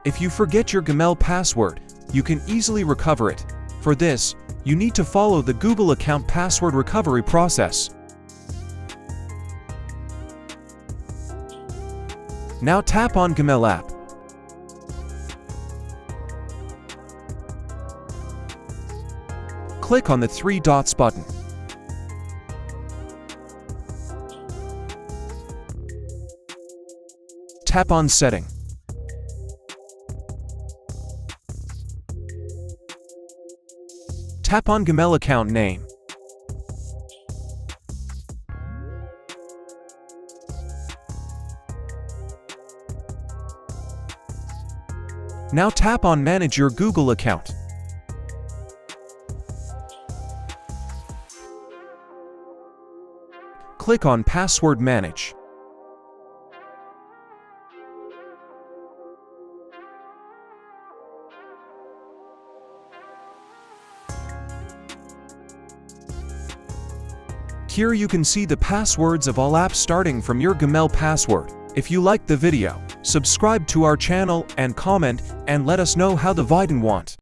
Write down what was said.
If you forget your Gmail password, you can easily recover it. For this, you need to follow the Google account password recovery process. Now tap on Gmail app. Click on the three dots button. Tap on Setting. Tap on Gmail account name. Now tap on Manage your Google account. Click on Password Manage. Here you can see the passwords of all apps starting from your Gmail password. If you liked the video, subscribe to our channel and comment and let us know how the video went.